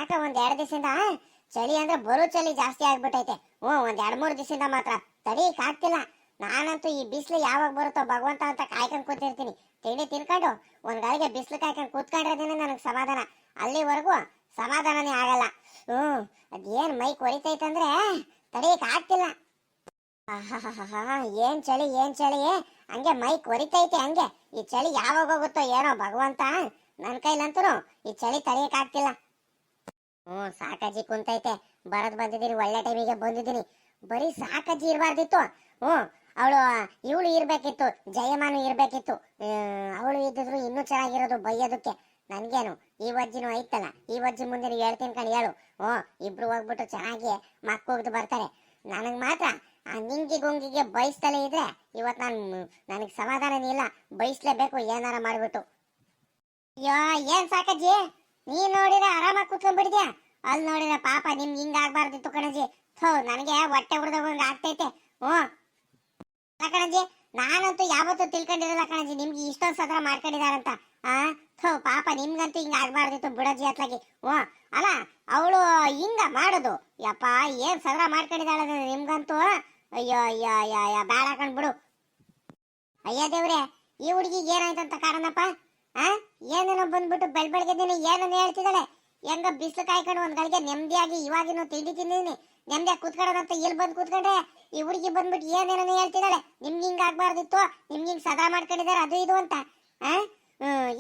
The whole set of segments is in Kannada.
ಯಾಕ ಒಂದ್ 2 ದಿವಸದಿಂದ ಚಳಿ ಅಂದ್ರೆ ಬರೋ ಚಳಿ ಜಾಸ್ತಿ ಆಗ್ಬಿಟ್ಟೈತೆ. ಒಂದ್ 2-3 ದಿವಸದಿಂದ ಮಾತ್ರ ತಡೀಕ್ ಆಗ್ತಿಲ್ಲ. ನಾನಂತೂ ಈ ಬಿಸಿಲು ಯಾವಾಗ ಬರುತ್ತೋ ಭಗವಂತ ಅಂತ ಕಾಯ್ಕೊಂಡ್ ಕೂತಿರ್ತೀನಿ. ತಿಂಡಿ ತಿನ್ಕೊಂಡು ಒಂದ್ ಗಳಿಗೆ ಬಿಸಿಲು ಕಾಯ್ಕೊಂಡ್ ಕೂತ್ಕೊಂಡಿರೋದೇನೆ ನನಗ್ ಸಮಾಧಾನ. ಅಲ್ಲಿವರೆಗೂ ಸಮಾಧಾನನೇ ಆಗಲ್ಲ. ಅದೇನ್ ಮೈ ಕೊರಿತೈತಂದ್ರೆ ತಡೀಕ್ ಆಗ್ತಿಲ್ಲ. ಏನ್ ಚಳಿ ಏನ್ ಚಳಿ, ಹಂಗೆ ಮೈ ಕೊರಿತೈತೆ. ಹಂಗೆ ಈ ಚಳಿ ಯಾವಾಗ ಹೋಗುತ್ತೋ ಏನೋ ಭಗವಂತ. ನನ್ ಕೈಲಂತೂ ಈ ಚಳಿ ತಡೆಯಕ್ ಆಗ್ತಿಲ್ಲ. ಸಾಕಾಜಿ ಕುಂತೈತೆ. ಬರದ್ ಬಂದಿದ್ದೀನಿ, ಒಳ್ಳೆ ಟೈಮಿಗೆ ಬಂದಿದ್ದೀನಿ. ಬರೀ ಸಾಕಾಜಿ ಇರಬಾರ್ದಿತ್ತು. ಅವಳು ಇವಳು ಇರ್ಬೇಕಿತ್ತು, ಜಯಮಾನು ಇರ್ಬೇಕಿತ್ತು. ಅವಳು ಇದ್ದಿದ್ರು ಇನ್ನೂ ಚೆನ್ನಾಗಿರೋದು ಬೈಯೋದಕ್ಕೆ. ನನ್ಗೇನು ಈ ವಜ್ಜಿನೂ ಐತಲ್ಲ, ಈ ವಜ್ಜಿ ಮುಂದೆ ಹೇಳ್ತೀನಿ ಕಣ್ ಹೇಳು. ಇಬ್ರು ಹೋಗ್ಬಿಟ್ಟು ಚೆನ್ನಾಗಿ ಮಕ್ಕೋಗ್ದು ಬರ್ತಾರೆ. ನನಗ್ ಮಾತ್ರ ಆ ನಿಂಗಿ ಗುಂಗಿಗೆ ಬಯಸ್ತಲೇ ಇದ್ರೆ ಇವತ್ ನನಗ್ ಸಮಾಧಾನನೇ ಇಲ್ಲ. ಬಯಸ್ಲೇಬೇಕು ಏನಾರ ಮಾಡ್ಬಿಟ್ಟು. ಅಯ್ಯೋ ಏನ್ ಸಾಕಜ್ಜಿ, ನೀನ್ ನೋಡಿದ್ರೆ ಆರಾಮಾಗಿ ಕುತ್ಕೊಂಡ್ಬಿಟ್ಟಿದ್ಯಾ. ಅಲ್ಲಿ ನೋಡಿದ್ರೆ ಪಾಪ ನಿಮ್ಗೆ ಹಿಂಗ ಆಗ್ಬಾರ್ದಿತ್ತು ಕಣಜಿ. ನನಗೆ ಹೊಟ್ಟೆ ಉಡ್ದಂಗ ಆಗ್ತೈತೆ. ಕಣಜಿ, ನಾನಂತೂ ಯಾವತ್ತೂ ತಿಳ್ಕೊಂಡಿರಲ್ಲ ಕಣಜಿ ನಿಮ್ಗೆ ಇಷ್ಟೊಂದು ಸದ್ರ ಮಾಡ್ಕೊಂಡಿದಾರಂತ. ಪಾಪ ನಿಮ್ಗಂತೂ ಹಿಂಗ ಆಗ್ಬಾರ್ದಿತ್ತು ಬಿಡಜಿ ಅತ್ಲಾಗಿ. ಅಲ್ಲ ಅವಳು ಹಿಂಗ ಮಾಡುದು. ಯಪ್ಪ ಏನ್ ಸದ್ರ ಮಾಡ್ಕೊಂಡಿದ್ದಾಳ ನಿಮ್ಗಂತೂ. ಅಯ್ಯೋ ಅಯ್ಯೋ ಅಯ್ಯೋ ಅಯ್ಯೋ ಬೇಡ ಕಣ್ಬಿಡು. ಅಯ್ಯ ದೇವ್ರೆ, ಈ ಹುಡುಗಿಗೆ ಏನಾಯ್ತಂತ ಕಾರಣಪ್ಪ? ಏನೇನೋ ಬಂದ್ಬಿಟ್ಟು ಬೆಳಬೆಳಗ್ಗೆದೇನೆ ಏನನ್ನ ಹೇಳ್ತಿದ್ದಾಳೆ. ಹೆಂಗ ಬಿಸಿಲು ಕಾಯ್ಕೊಂಡು ಒಂದ್ ಗಳಿಗೆ ನೆಮ್ಮದಿಯಾಗಿ ಇವಾಗಿನ ತಿಂಡಿ ತಿಂದಿದ್ದೀನಿ, ನೆಮ್ಮದಿಯಾಗಿ ಕೂತ್ಕೊಳ್ಳೋದಂತ ಇಲ್ಲಿ ಬಂದು ಕೂತ್ಕೊಂಡ್ರೆ ಈ ಹುಡುಗಿ ಬಂದ್ಬಿಟ್ಟು ಏನೇನೋ ಹೇಳ್ತಿದ್ದಾಳೆ. ನಿಮ್ಗೆ ಹಿಂಗ ಆಗ್ಬಾರ್ದಿತ್ತು, ನಿಮ್ಗೆ ಹಿಂಗ್ ಸದಾ ಮಾಡ್ಕೊಂಡಿದ್ದಾರೆ ಅದು ಇದು ಅಂತ.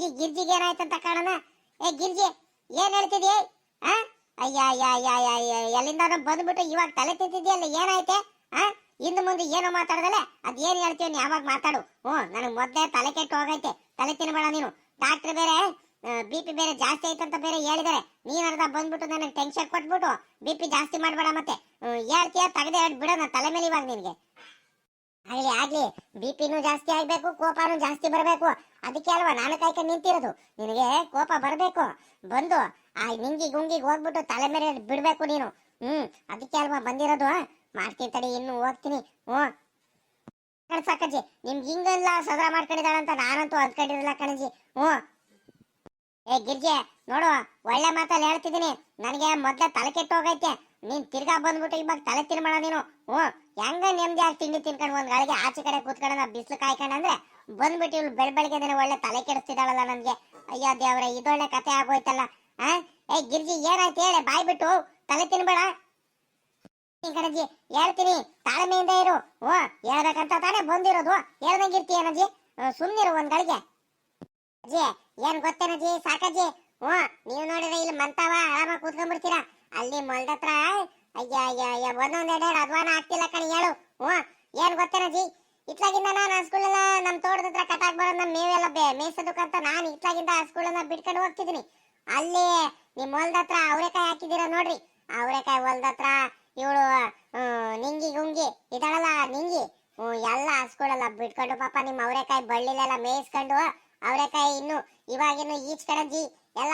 ಈ ಗಿರ್ಜಿಗೆ ಏನಾಯ್ತಂತ ಕಾರಣ? ಗಿರ್ಜಿ ಏನ್ ಹೇಳ್ತಿದ್ಯೆ? ಅಯ್ಯ ಅಯ್ಯ ಅಯ್ಯ ಅಯ್ಯ ಎಲ್ಲಿಂದ ಬಂದ್ಬಿಟ್ಟು ಇವಾಗ ತಲೆ ತಿಂತಿದ್ಯಲ್ಲ, ಏನಾಯ್ತೆ? ಇನ್ನು ಮುಂದೆ ಏನೋ ಮಾತಾಡದಲ್ಲ, ಅದ್ ಏನ್ ಹೇಳ್ತೀವಿ ಯಾವಾಗ ಮಾತಾಡು. ನನಗ್ ಮೊದ್ಲೇ ತಲೆ ಕೆಟ್ಟು ಹೋಗೈತೆ. ತಲೆ ತಿನ್ಬೇಡ ನೀನು. ಡಾಕ್ಟರ್ ಬೇರೆ BP ಬೇರೆ ಜಾಸ್ತಿ ಐತಂತ ಬೇರೆ ಹೇಳಿದಾರೆ. ನೀನ್ ಅರ್ಧ ಬಂದ್ಬಿಟ್ಟು ನನಗೆ ಟೆನ್ಷನ್ ಕೊಟ್ಬಿಟ್ಟು BP ಜಾಸ್ತಿ ಮಾಡ್ಬೇಡ. ಮತ್ತೆ ಹೇಳ್ತೀಯ ತೆಗೆದೇ ಬಿಡೋಣ ತಲೆ ಮೇಲೆ ಇವಾಗ ನಿನ್ಗೆ. ಆಗ್ಲಿ ಆಗ್ಲಿ, BPನೂ ಜಾಸ್ತಿ ಆಗ್ಬೇಕು, ಕೋಪನೂ ಜಾಸ್ತಿ ಬರ್ಬೇಕು. ಅದಕ್ಕೆ ಅಲ್ವಾ ನಾನು ಕಾಯ್ಕೊಂಡು ನಿಂತಿರೋದು. ನಿನಗೆ ಕೋಪ ಬರ್ಬೇಕು, ಬಂದು ಆ ನಿಂಗಿ ಗುಂಗಿಗೆ ಹೋಗ್ಬಿಟ್ಟು ತಲೆ ಮೇಲೆ ಬಿಡ್ಬೇಕು ನೀನು. ಅದಕ್ಕೆ ಅಲ್ವಾ ಬಂದಿರೋದು. ಮಾಡ್ತೀನಿ ತಡಿ, ಇನ್ನು ಹೋಗ್ತೀನಿ. ಸಾಕಜ್ಜಿ, ನಿಮ್ಗೆ ಹಿಂಗೆಲ್ಲ ಸದಾ ಮಾಡ್ಕೊಂಡಿದ್ದಾಳಂತ ನಾನಂತೂ ಅಂದ್ಕೊಂಡಿರಲ್ಲ ಕಣಜಿ. ಗಿರ್ಜೆ ನೋಡು, ಒಳ್ಳೆ ಮಾತಲ್ಲಿ ಹೇಳ್ತಿದ್ದೀನಿ. ನನಗೆ ಮೊದ್ಲೇ ತಲೆ ಕೆಟ್ಟು ಹೋಗೈತೆ. ನೀನ್ ತಿರ್ಗಾ ಬಂದ್ಬಿಟ್ಟು ಇವಾಗ ತಲೆ ತಿನ್ಬೇಡ ನೀನು. ಹೆಂಗ ನೆಮ್ಮದಿಯಾಗಿ ತಿಂಡಿ ತಿನ್ಕೊಂಡು ಒಂದ್ ಗಳಿಗೆ ಆಚೆ ಕಡೆ ಕೂತ್ಕೊಂಡ ಬಿಸಿಲು ಕಾಯ್ಕೊಂಡಂದ್ರೆ ಬಂದ್ಬಿಟ್ಟು ಇವ್ಳು ಬೆಳಬೆಳಗ್ಗೆದೇನೆ ಒಳ್ಳೆ ತಲೆ ಕೆಡಿಸ್ತಿದ್ದಾಳಲ್ಲ ನನ್ಗೆ. ಅಯ್ಯೋ ದೇವ್ರೆ, ಇದೊಳ್ಳೆ ಕತೆ ಆಗೋಯ್ತಲ್ಲ. ಗಿರ್ಜಿ ಏನಾಯ್ತು ಹೇಳೆ, ಬಾಯ್ ಬಿಟ್ಟು ತಲೆ ತಿನ್ಬೇಡ ಕಣಜಿ. ಹೇಳ್ತೀನಿ, ತಾಳ್ಮೆಯಿಂದ ಇರು. ಹೇಳ್ಬೇಕಂತ ತಾನೇ ಬಂದಿರೋದು. ಹೇಳ್ದಂಗಿರ್ತೀಯ ನಜಿ, ಸುಮ್ನಿರು ಒಂದ್ ಗಳಿಗೆ. ಅಜ್ಜಿ ಏನ್ ಗೊತ್ತೇನಜ್ಜಿ ಸಾಕಜ್ಜಿ, ನೀವ್ ನೋಡಿದ್ರೆ ಇಲ್ಲಿ ಮಂತಾವ ಆರಾಮಾಗಿ ಕೂತ್ಕೊಂಡ್ಬಿಡ್ತೀರಾ. ಅಲ್ಲಿ ಮೊಲ್ದತ್ರ ಅಯ್ಯ ಅಯ್ಯ ಅಯ್ಯ ಒಂದೊಂದೆಡೆ ಅಧ್ವಾನ ಆಗ್ತಿಲ್ಲ ಕಣಿ ಹೇಳು. ಏನ್ ಗೊತ್ತೇನಜ್ಜಿ, ಇತ್ಲಾಗಿಂದ ನಾನು ಆ ಸ್ಕೂಲೆಲ್ಲ ನಮ್ ತೋಟದ ಹತ್ರ ಕಟಾಕ್ ಬರೋದ್ ನಮ್ ಮೇವೆಲ್ಲ ಮೇಯ್ಸೋದಕ್ಕಂತ ನಾನು ಇತ್ಲಾಗಿಂದ ಆ ಸ್ಕೂಲನ್ನ ಬಿಟ್ಕೊಂಡು ಹೋಗ್ತಿದ್ದೀನಿ. ಅಲ್ಲಿ ನಿಮ್ ಹೊಲ್ದತ್ರ ಅವರೆಕಾಯಿ ಹಾಕಿದೀರ ನೋಡ್ರಿ. ಅವರೆಕಾಯಿ ಹೊಲ್ದತ್ರ ಇವಳು ನಿಂಗಿ ಗುಂಗಿ ಇದಾಳಲ್ಲ ನಿಂಗಿ, ಎಲ್ಲ ಹಸ್ಗಳೆಲ್ಲ ಬಿಟ್ಕೊಂಡು ಪಾಪ ನಿಮ್ ಅವರೆಕಾಯಿ ಬಳ್ಳಿಲೆಲ್ಲ ಮೇಯಿಸ್ಕೊಂಡು, ಅವರೆಕಾಯಿ ಇನ್ನು ಇವಾಗಿನ್ನು ಈಚ್ ಕಣಜಿ ಎಲ್ಲ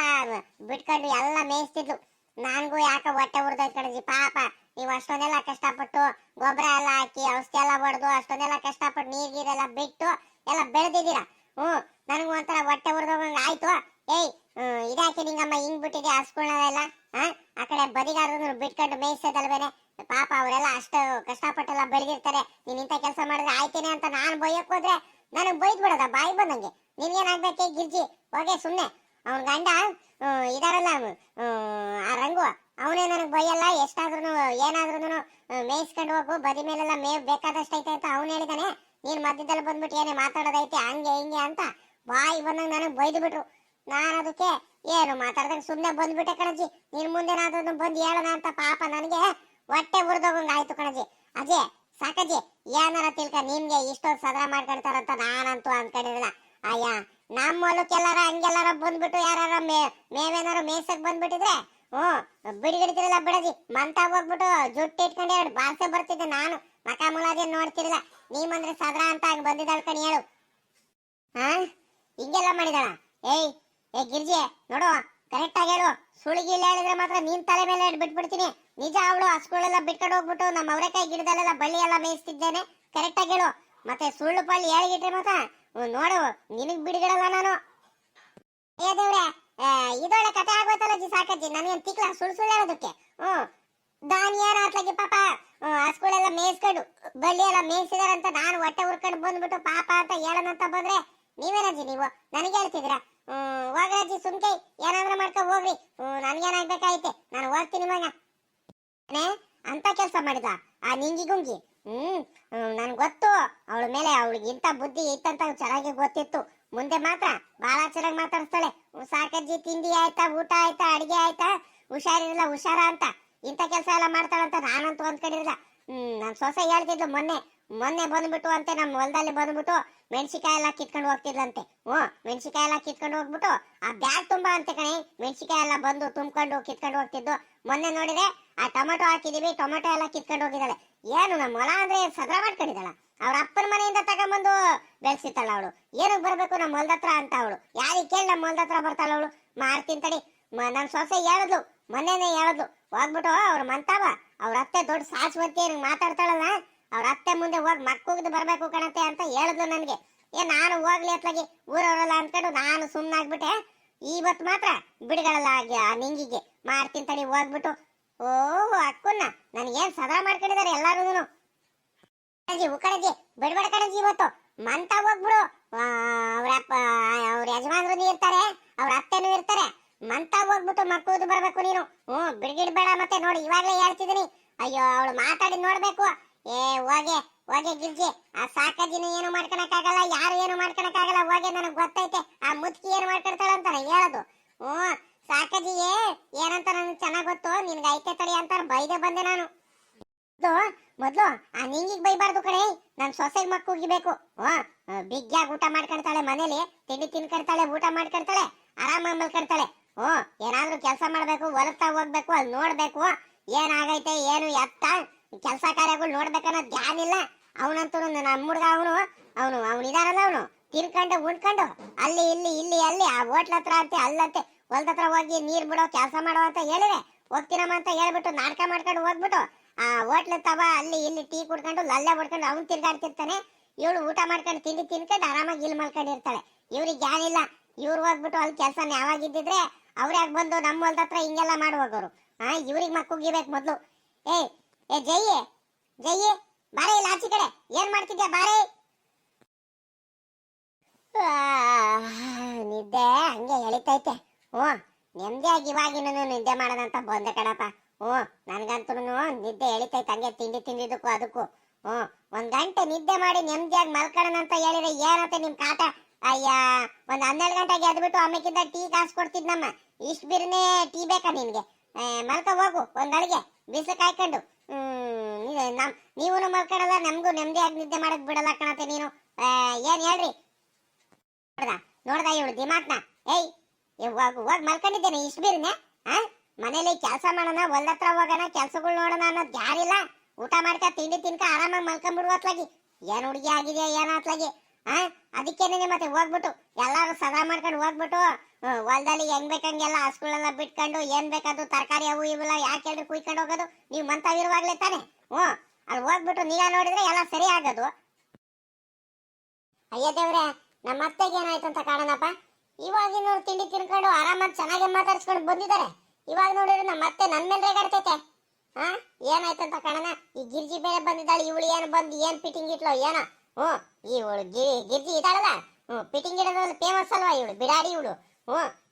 ಬಿಟ್ಕೊಂಡು ಎಲ್ಲ ಮೇಯಿಸ್ತಿದ್ಲು. ನನ್ಗೂ ಯಾಕ ಹೊಟ್ಟೆ ಉರ್ದೈತ್ ಕಣಜಿ. ಪಾಪ ನೀವು ಅಷ್ಟೊಂದೆಲ್ಲ ಕಷ್ಟಪಟ್ಟು ಗೊಬ್ಬರ ಎಲ್ಲ ಹಾಕಿ ಔಷಧಿ ಎಲ್ಲ ಹೊಡೆದು ಅಷ್ಟೊಂದೆಲ್ಲ ಕಷ್ಟಪಟ್ಟು ನೀರ್ ಗೀರೆಲ್ಲ ಬಿಟ್ಟು ಎಲ್ಲ ಬೆಳೆದಿದ್ದೀರಾ. ನನಗೂ ಒಂಥರ ಹೊಟ್ಟೆ ಉರ್ದಂಗ ಆಯ್ತು. ಇದಾಕಿ ನಿಂಗಮ್ಮ ಹಿಂಗ್ ಬಿಟ್ಟಿದೆ ಹಸ್ಗಳನ್ನೆಲ್ಲ. ಆ ಕಡೆ ಬದಿಗಾರರು ಬಿಟ್ಕೊಂಡು ಮೇಯಿಸೋದಲ್ವೇನೆ. ಪಾಪ ಅವರೆಲ್ಲ ಅಷ್ಟು ಕಷ್ಟಪಟ್ಟೆಲ್ಲ ಬೆಳೆದಿರ್ತಾರೆ. ನೀನ್ ಇಂಥ ಕೆಲಸ ಮಾಡಿದ್ರೆ ಆಯ್ತೇನೆ ಅಂತ ನಾನ್ ಬೈಯಕ್ ಹೋದ್ರೆ ನನಗ್ ಬೈದ್ ಬಿಡೋದ ಬಾಯಿ ಬಂದಂಗೆ. ನಿನ್ಗೇನಾಗ್ಬೇಕೆ ಗಿರ್ಜಿ, ಹೋಗೆ ಸುಮ್ನೆ. ಅವನ್ ಗಂಡ ಇದಾರಲ್ಲ ಆ ರಂಗು, ಅವನೇ ನನಗ್ ಬೈಯಲ್ಲ. ಎಷ್ಟಾದ್ರೂ ಏನಾದ್ರೂ ಮೇಯಿಸ್ಕೊಂಡು ಹೋಗು, ಬದಿ ಮೇಲೆಲ್ಲ ಮೇವ್ ಬೇಕಾದಷ್ಟು ಐತೆ ಅಂತ ಅವ್ನು ಹೇಳಿದಾನೆ. ನೀನ್ ಮಧ್ಯದಲ್ಲಿ ಬಂದ್ಬಿಟ್ಟು ಏನೇ ಮಾತಾಡೋದೈತೆ ಹಂಗೆ ಹಿಂಗೆ ಅಂತ ಬಾಯಿ ಬಂದಂಗ ನನಗ್ ಬೈದು ಬಿಟ್ರು. ನಾನು ಅದಕ್ಕೆ ಏನು ಮಾತಾಡ್ದಂಗ ಸುಮ್ನೆ ಬಂದ್ಬಿಟ್ಟೆ ಕಣಜಿ. ನೀನ್ ಮುಂದೆನಾದ್ರೂ ಬಂದು ಹೇಳೋಣ ಅಂತ ಪಾಪ ನನಗೆ ಹೊಟ್ಟೆ ಉರ್ದೋಗಂಗ ಆಯ್ತು ಕಣಜಿ. ಅಜಯ್ ಸಾಕಜ್ಜಿ, ಏನಾರ ತಿಳ್ಕ ನಿಮ್ಗೆ ಇಷ್ಟೊಂದು ಸದಾ ಮಾಡ್ಕೊಳ್ತಾರಂತ ನಾನಂತೂ ಅನ್ಕೊಂಡಿರಲ್ಲ. ಅಯ್ಯ ನಮ್ಮ ಹೊಲಕ್ಕೆಲ್ಲಾರ ಹಂಗೆಲ್ಲಾರ ಬಂದ್ಬಿಟ್ಟು ಯಾರ ಮೇವೇನಾರು ಮೇಯ್ಸಕ್ ಬಂದ್ಬಿಟ್ಟಿದ್ರೆ ಬಿಡಿಗಿಡ್ತಿರಲ್ಲ ಬಿಡಜಿ. ಮಂತ ಹೋಗ್ಬಿಟ್ಟು ಜುಟ್ಟು ಇಟ್ಕೊಂಡು ಎರಡು ಬಾಸೆ ಬರ್ತಿದ್ದೆ ನಾನು. ಮಕ ಮುಲಾದೇನ್ ನೋಡ್ತಿರಲಿಲ್ಲ. ನೀವಂದ್ರೆ ಸದ್ರ ಅಂತ ಹಂಗ ಬಂದಿದ್ದಾಳ ಕಣಿ ಹೇಳು. ಹಿಂಗೆಲ್ಲ ಮಾಡಿದಾಳ? ಗಿರ್ಜಿ ನೋಡು, ಕರೆಕ್ಟ್ ಆಗಿ ಹೇಳು. ಸುಳಿಗಿಲ್ಲ ಹೇಳಿದ್ರೆ ಮಾತ್ರ ನೀನ್ ತಲೆ ಮೇಲೆ ಬಿಟ್ಬಿಡ್ತೀನಿ. ನಿಜ ಅವಳು ಹಸ್ಗಳೆಲ್ಲ ಬಿಟ್ಕೊಂಡು ಹೋಗ್ಬಿಟ್ಟು ನಮ್ಮ ಅವರೆಕಾಯಿ ಗಿಡದಲ್ಲೆಲ್ಲ ಬಳ್ಳಿ ಎಲ್ಲ ಮೇಯಿಸ್ತಿದ್ದೇನೆ. ಕರೆಕ್ಟ್ ಆಗಿ ಹೇಳು. ಮತ್ತೆ ಸುಳ್ಳು ಪಳ್ಳಿ ಹೇಳಿಗಿಟ್ರೆ ಮಾತ್ರ ನೋಡು ನಿನಗ್ ಬಿಡಿಗಿಡಲ್ಲ ನಾನು. ದೇವ್ರೆ, ಇದೊಳ್ಳೆ ಕತೆ ಆಗೋಯ್ತಲ್ಲ ಜಿ ಸಾಕಜ್ಜಿ, ನನಗೇನು ತಿಕ್ಲ ಸುಳ್ಳು ಸುಳ್ಳು ಹೇಳೋದಕ್ಕೆ. ದಾನಿ ಏನ ಆತ್ಲಾಗಿ ಪಾಪ ಹಸ್ಗಳೆಲ್ಲ ಮೇಯಿಸ್ಕೊಂಡು ಬಳ್ಳಿ ಎಲ್ಲ ಮೇಯಿಸಿದಾರಂತ ನಾನು ಹೊಟ್ಟೆ ಉರ್ಕೊಂಡು ಬಂದ್ಬಿಟ್ಟು ಪಾಪ ಅಂತ ಹೇಳೋಣಂತ ಬಂದ್ರೆ ನೀವೇನಜ್ಜಿ ನೀವು ನನಗೆ ಹೇಳ್ತಿದ್ದೀರಾ? ಹೋಗ್ರಜ್ಜಿ ಸುಮ್ಕೆ ಏನಾದ್ರೂ ಮಾಡ್ಕೊ ಹೋಗ್ರಿ, ನನ್ಗೇನಾಗ್ಬೇಕಾಯ್ತೆ, ನಾನು ಹೋಗ್ತೀನಿ ಮಗ. ಅಂತ ಕೆಲಸ ಮಾಡಿದ ಆ ನಿಂಗಿ ಗುಂಗಿ. ನನ್ ಗೊತ್ತು ಅವಳ ಮೇಲೆ, ಅವಳಿಗೆ ಇಂಥ ಬುದ್ಧಿ ಇತ್ತಂತ ಚೆನ್ನಾಗಿ ಗೊತ್ತಿತ್ತು. ಮುಂದೆ ಮಾತ್ರ ಬಹಳ ಚೆನ್ನಾಗಿ ಮಾತಾಡ್ತಾಳೆ. ಸಾಕಜ್ಜಿ ತಿಂಡಿ ಆಯ್ತಾ, ಊಟ ಆಯ್ತಾ, ಅಡಿಗೆ ಆಯ್ತಾ, ಹುಷಾರಿರಲ್ಲ ಹುಷಾರ ಅಂತ ಇಂಥ ಕೆಲಸ ಎಲ್ಲ ಮಾಡ್ತಾಳಂತ ನಾನಂತೂ ಅಂದ್ಕೊಂಡಿರಲ್ಲ. ನನ್ ಸೊಸೆ ಹೇಳ್ತಿದ್ಲು ಮೊನ್ನೆ ಬಂದ್ಬಿಟ್ಟು ಅಂತೆ ನಮ್ಮ ಹೊಲದಲ್ಲಿ ಬಂದ್ಬಿಟ್ಟು ಮೆಣಸಿಕಾಯಿ ಎಲ್ಲ ಕಿತ್ಕೊಂಡು ಹೋಗ್ತಿದ್ಲಂತೆ. ಮೆಣಸಿಕಾಯಿ ಎಲ್ಲ ಕಿತ್ಕೊಂಡು ಹೋಗ್ಬಿಟ್ಟು ಆ ಬ್ಯಾಗ್ ತುಂಬಾ ಅಂತೆ ಕಣೆ ಮೆಣಸಿಕಾಯಿ ಎಲ್ಲ ಬಂದು ತುಂಬ್ಕೊಂಡು ಕಿತ್ಕೊಂಡು ಹೋಗ್ತಿದ್ದು. ಮೊನ್ನೆ ನೋಡಿದ್ರೆ ಆ ಟೊಮೆಟೊ ಹಾಕಿದೀವಿ, ಟೊಮೆಟೊ ಎಲ್ಲ ಕಿತ್ಕೊಂಡು ಹೋಗಿದ್ದಾಳೆ. ಏನು ನಮ್ಮ ಹೊಲ ಅಂದ್ರೆ ಸದ್ರ ಮಾಡ್ಕೊಂಡಿದ್ದಾಳ. ಅವ್ರ ಅಪ್ಪನ ಮನೆಯಿಂದ ತಗೊಂಡ್ಬಂದು ಬೆಳೆಸಿತಾಳ ಅವಳು. ಏನಕ್ಕೆ ಬರ್ಬೇಕು ನಮ್ಮ ಹೊಲದ ಹತ್ರ ಅಂತ ಅವಳು. ಯಾರಿಗೆ ಕೇಳಿ ನಮ್ಮ ಹೊಲದ ಹತ್ರ ಬರ್ತಾಳ ಅವಳು. ಮಾಡ್ತೀನಿ ತಡಿ. ನನ್ನ ಸೊಸೆ ಹೇಳಿದ್ಲು, ಮೊನ್ನೆನೆ ಹೇಳಿದ್ಲು, ಹೋಗ್ಬಿಟ್ಟು ಅವ್ರ ಮಂತಾವ ಅವ್ರ ಅತ್ತೆ ದೊಡ್ಡ ಸಾಸ್ವತಿ ಮಾತಾಡ್ತಾಳಲ್ಲ, ಅವ್ರ ಅತ್ತೆ ಮುಂದೆ ಹೋಗಿ ಮಕ್ಕುಗ್ದು ಬರ್ಬೇಕು ಕಣತೆ ಅಂತ ಹೇಳಿದ್ಲು ನನಗೆ. ನಾನು ಹೋಗ್ಲಿ ಅತ್ಲಾಗಿ ಊರವರಲ್ಲ ಅನ್ಕೊಂಡು ನಾನು ಸುಮ್ಮನಾಗ್ಬಿಟ್ಟೆ. ಇವತ್ತು ಮಾತ್ರ ಬಿಡುಗಳಲ್ಲ ಆ ನಿಂಗಿಗೆ. ಮಾಡ್ತೀನಿ ತಡಿ ಹೋಗ್ಬಿಟ್ಟು. ಓಹ್ ಅಕ್ಕನ್ನ ನನಗೇನ್ ಸದಾ ಮಾಡ್ಕೊಂಡಿದ್ದಾರೆ ಎಲ್ಲಾರು. ಕಣಜಿ ಬಿಡ್ಬೇಡ ಕಣಜಿ, ಇವತ್ತು ಮಂತ ಹೋಗ್ಬಿಡು. ಅವ್ರ ಯಜಮಾನ್ರು ಇರ್ತಾರೆ, ಅವ್ರ ಅತ್ತೆನೂ ಇರ್ತಾರೆ. ಮಂತ ಹೋಗ್ಬಿಟ್ಟು ಮಕ್ಕಳು ಬರ್ಬೇಕು ನೀನು. ಬಿಡ್ಗಿಡ್ಬೇಡ. ಮತ್ತೆ ನೋಡಿ ಇವಾಗ್ಲೇ ಹೇಳ್ತಿದ್ದೀನಿ. ಅಯ್ಯೋ ಅವಳು ಮಾತಾಡಿ ನೋಡ್ಬೇಕು. ಹೋಗೆ ಗಿರ್ಜಿ, ಆ ಸಾಕಜ್ಜಿನ ಏನು ಮಾಡ್ಕೊಳಕ್ಕಾಗಲ್ಲ, ಯಾರು ಏನು ಮಾಡ್ಕೊಳಕ್ಕಾಗಲ್ಲ. ಹೋಗೆ ನನಗ್ ಗೊತ್ತೈತೆ ಆ ಮುತ್ಕಿ ಏನು ಮಾಡ್ಕೊಳ್ತಾಳ ಅಂತ ಹೇಳೋದು. ಸಾಕಜ್ಜಿಗೆ ಏನಂತ ನನಗೆ ಚೆನ್ನಾಗ್ ಗೊತ್ತು. ನಿನ್ಗೆ ಐತೆ ತಡಿ ಅಂತ ಬೈದೆ ಬಂದೆ ನಾನು. ಮೊದ್ಲು ಆ ನಿಂಗಿಗ್ ಬೈಬಾರ್ದು ಕಣೆ, ನನ್ ಸೊಸೆಗ್ ಮಕ್ಕಳಿಬೇಕು. ಬಿಗ್ಯಾಗ ಊಟ ಮಾಡ್ಕೊಳ್ತಾಳೆ, ಮನೇಲಿ ತಿಂಡಿ ತಿನ್ಕೊಳ್ತಾಳೆ, ಊಟ ಮಾಡ್ಕೊಳ್ತಾಳೆ, ಆರಾಮಾಗಿ ಮಲ್ಕೊಳ್ತಾಳೆ. ಏನಾದ್ರೂ ಕೆಲಸ ಮಾಡ್ಬೇಕು, ಹೊಲಕ್ತಾ ಹೋಗ್ಬೇಕು, ಅಲ್ಲಿ ನೋಡ್ಬೇಕು ಏನಾಗೈತೆ ಏನು ಎತ್ತ ಕೆಲಸ ಕಾರ್ಯಗಳು ನೋಡ್ಬೇಕನ್ನೋದು ಧ್ಯಾನ ಇಲ್ಲ. ಅವನಂತೂ ನಮ್ಮ ಹುಡ್ಗ ಅವನು ಇದಾರಲ್ಲ, ಅವನು ತಿನ್ಕೊಂಡು ಉಣ್ಕೊಂಡು ಅಲ್ಲಿ ಇಲ್ಲಿ ಆ ಹೋಟ್ಲ ಹತ್ರ ಅಂತೆ ಅಲ್ಲಂತೆ ಹೊಲದ ಹತ್ರ ಹೋಗಿ ನೀರ್ ಬಿಡೋ ಕೆಲಸ ಮಾಡೋ ಅಂತ ಹೇಳಿದ್ರೆ ಹೋಗ್ತೀನಮ್ಮ ಅಂತ ಹೇಳ್ಬಿಟ್ಟು ನಾಟಕ ಮಾಡ್ಕೊಂಡು ಹೋಗ್ಬಿಟ್ಟು ಆ ಹೋಟ್ಲ ತವ ಅಲ್ಲಿ ಇಲ್ಲಿ ಟೀ ಕುಡ್ಕೊಂಡು ಲಲ್ಲೆ ಹೊಡ್ಕೊಂಡು ಅವ್ನು ತಿರ್ಗಾಡ್ತಿರ್ತಾನೆ. ಇವಳು ಊಟ ಮಾಡ್ಕೊಂಡು ತಿಂಡಿ ತಿನ್ಕೊಂಡು ಆರಾಮಾಗಿ ಇಲ್ಲಿ ಮಲ್ಕೊಂಡಿರ್ತಾಳೆ. ಇವ್ರಿಗೆ ಜ್ಞಾನ ಇಲ್ಲ. ಇವ್ರು ಹೋಗ್ಬಿಟ್ಟು ಅಲ್ಲಿ ಕೆಲಸ ಯಾವಾಗಿದ್ದಿದ್ರೆ ಅವ್ರ್ಯಾಗ ಬಂದು ನಮ್ಮ ಹೊಲದ ಹತ್ರ ಹಿಂಗೆಲ್ಲ ಮಾಡಿ ಹೋಗೋರು. ಇವ್ರಿಗೆ ಮಕ್ಕಳಿಗೆ ಮೊದ್ಲು. ಏ ಜಯ್ಯೆ ಬಾರೆ ಇಲ್ಲ ಆಚೆ ಕಡೆ. ಏನ್ ಮಾಡ್ತಿದ್ಯಾ ಬಾರೆ. ನಿದ್ದೆ ಹಂಗೆ ಎಳಿತೈತೆ. ನೆಮ್ಮದಿಯಾಗಿ ಇವಾಗಿನ ನಿದ್ದೆ ಮಾಡೋದಂತ ಬಂದೆ ಕಣಪ್ಪ. ನನ್ಗಂತೂ ನಿದ್ದೆ ಎಳಿತೈತೆ ಹಂಗೆ ತಿಂದಿದ್ದಕ್ಕೂ ಅದಕ್ಕೂ. 1 ಗಂಟೆ ನಿದ್ದೆ ಮಾಡಿ ನೆಮ್ಮದಿಯಾಗಿ ಮಲ್ಕೊಳ್ಳೋಣ ಅಂತ ಹೇಳಿದ್ರೆ ಏನಂತೆ ನಿಮ್ ಕಾಟ. ಅಯ್ಯ 12 ಗಂಟೆಗೆ ಎದ್ಬಿಟ್ಟು ಆಮೇಕಿಂದ ಟೀ ಕಾಸು ಕೊಡ್ತಿದ್ನಮ್ಮ. ಇಷ್ಟು ಬಿರ್ನೆ ಟೀ ಬೇಕಾ ನಿನ್ಗೆ? ಮಲ್ಕ ಹೋಗು ಒಂದಳಿಗೆ ಬಿಸಿಲು ಕಾಯ್ಕೊಂಡು. ನೀವೂನು ಮಲ್ಕೊಳಲ್ಲ, ನಮಗೂ ನೆಮ್ಮದಿಯಾಗಿ ನಿದ್ದೆ ಮಾಡಕ್ ಬಿಡಲ್ಲ ಕಣತೆ ನೀನು. ಏನ್ ಹೇಳ್ರಿ ನೋಡ್ದ ಇವಳು ದಿಮಾಕ್ನ. ಹೋಗ್ ಮಲ್ಕೊಂಡಿದ್ದೇನೆ ಇಷ್ಟು ಬಿರ್ನೆ. ಮನೇಲಿ ಕೆಲಸ ಮಾಡೋಣ, ಹೊಲ್ದ ಹತ್ರ ಹೋಗೋಣ, ಕೆಲ್ಸಗಳು ನೋಡೋಣ ಅನ್ನೋದು ಯಾರಿಲ್ಲ. ಊಟ ಮಾಡ್ಕ ತಿಂಡಿ ತಿನ್ಕ ಆರಾಮಾಗಿ ಮಲ್ಕೊಂಡ್ಬಿಡುವತ್ಲಾಗಿ. ಏನ್ ಹುಡುಗಿ ಆಗಿದೆಯಾ ಏನಾತ್ಲಾಗಿ. ಅದಕ್ಕೇನೆ ಮತ್ತೆ ಹೋಗ್ಬಿಟ್ಟು ಎಲ್ಲಾರು ಸದಾ ಮಾಡ್ಕೊಂಡು ಹೋಗ್ಬಿಟ್ಟು ಹೊಲದಲ್ಲಿ ಹೆಂಗ್ ಬೇಕಂಗೆಲ್ಲ ಹಸ್ಗಳೆಲ್ಲ ಬಿಟ್ಕೊಂಡು ಏನ್ ಬೇಕಾದ್ರು ತರಕಾರಿ ಅವು ಇವೆಲ್ಲ ಯಾಕೆ ಹೇಳ್ರಿ ಕುಯ್ಕೊಂಡು ಹೋಗೋದು. ನೀವು ಮಂತವಿರುವಾಗ್ಲೇ ತಾನೆ. ಅಲ್ಲಿ ಹೋಗ್ಬಿಟ್ಟು ನಿಗಾ ನೋಡಿದ್ರೆ ಎಲ್ಲ ಸರಿ ಆಗೋದು. ಅಯ್ಯ ದೇವ್ರೆ, ನಮ್ಮ ಅತ್ತೆಗೆ ಏನಾಯ್ತು ಅಂತ ಕಾಣೋಣಪ್ಪ. ಇವಾಗಿನ ತಿಂಡಿ ತಿನ್ಕೊಂಡು ಆರಾಮಾಗಿ ಚೆನ್ನಾಗಿ ಮಾತಾಡ್ಸ್ಕೊಂಡು ಬಂದಿದ್ದಾರೆ. ಇವಾಗ ನೋಡಿದ್ರೆ ನಮ್ಮ ಅತ್ತೆ ನನ್ನ ಮೇಲೆ ರೇಗಾಡ್ತೈತೆ. ಏನಾಯ್ತು ಅಂತ ಕಾಣೋಣ. ಈ ಗಿರ್ಜಿ ಬೇರೆ ಬಂದಿದ್ದಾಳೆ. ಇವಳು ಏನು ಬಂದು ಏನ್ ಫಿಟ್ಟಿಂಗ್ ಇಟ್ಲೋ ಏನೋ. ಇವಳು ಗಿರ್ಜಿ ಇದ್ದಾಳಲ್ಲ, ಫಿಟ್ಟಿಂಗ್ ಇಡೋದ್ರಲ್ಲಿ ಫೇಮಸ್ ಅಲ್ವಾ ಇವಳು, ಬಿಡಾಡಿ ಇವಳು.